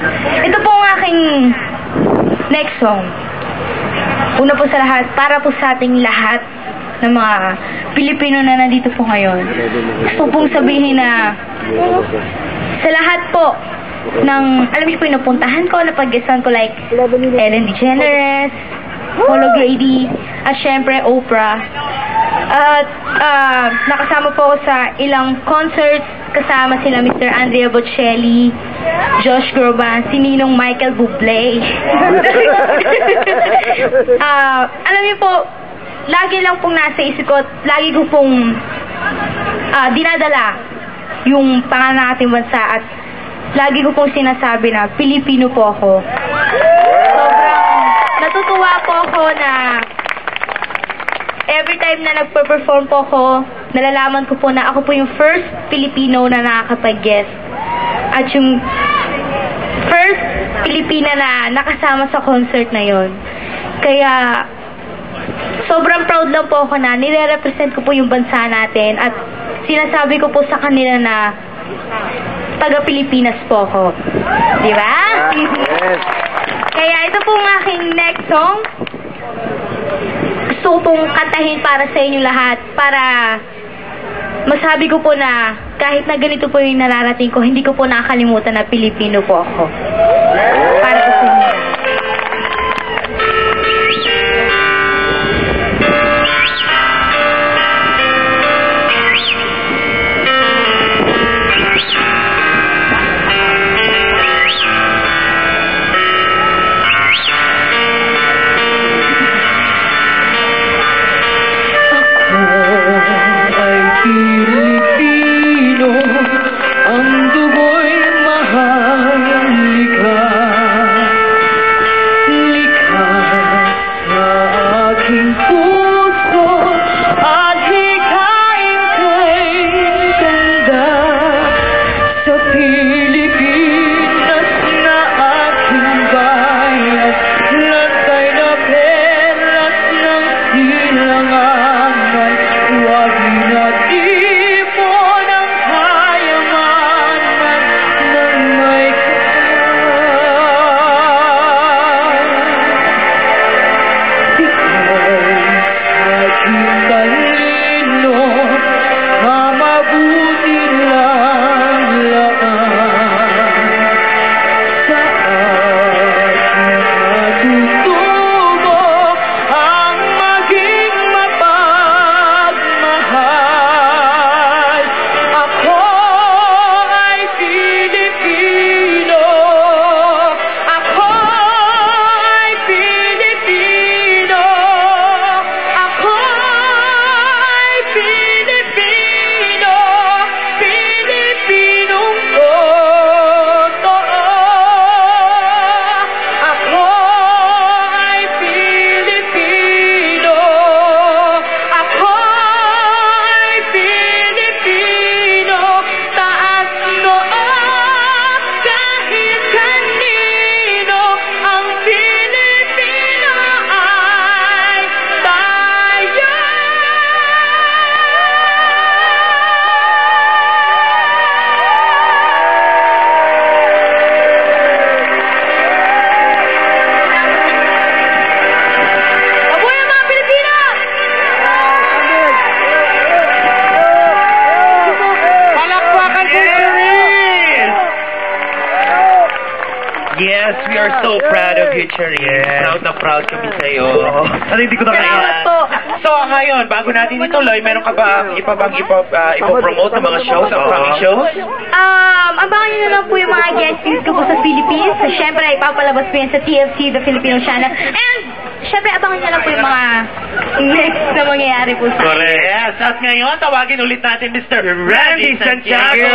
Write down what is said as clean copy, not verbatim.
Ito po ang aking next song. Una po sa lahat, para po sa ating lahat ng mga Pilipino na nandito po ngayon. Gusto pong sabihin na sa lahat po ng, alam niyo po yung napuntahan ko, napag-guestan ko like Ellen DeGeneres, Polo Grady, at syempre Oprah. At nakasama po ako sa ilang concerts, kasama sila Mr. Andrea Bocelli, Josh Groban, si Ninong Michael Bublé. Alam niyo po, lagi lang pong nasa isip ko, lagi ko pong dinadala yung pangalan ng ating bansa at lagi ko pong sinasabi na Pilipino po ako. Sobrang natutuwa po ako na every time na nagpa-perform po ako, nalalaman ko po na ako po yung first Filipino na nakakapag-guest. At yung first Pilipina na nakasama sa concert na yon. Kaya, sobrang proud lang po ako na nire-represent ko po yung bansa natin at sinasabi ko po sa kanila na taga-Pilipinas po ako. Di ba? Yes. Kaya ito po ang aking next song. Gusto ko pong kantahin para sa inyo lahat para masabi ko po na kahit na ganito po yung nararating ko, hindi ko po nakakalimutan na Pilipino po ako. Para po sa inyo. Yes, we are so proud of you, Cherry. Yes. Proud na proud kami sa'yo. Ano, hindi ko na kaya. So, ngayon, bago natin ituloy, meron ka ba ipopromote ng mga shows, upcoming shows? Abangan nyo na lang po yung mga guests ko po sa Philippines. Siyempre, ipapalabas po yan sa TFC, The Filipino Channel. And, siyempre, abangan nyo lang po yung mga next na mangyayari po sa Correct. Yes, at ngayon, tawagin ulit natin Mr. Randy Santiago.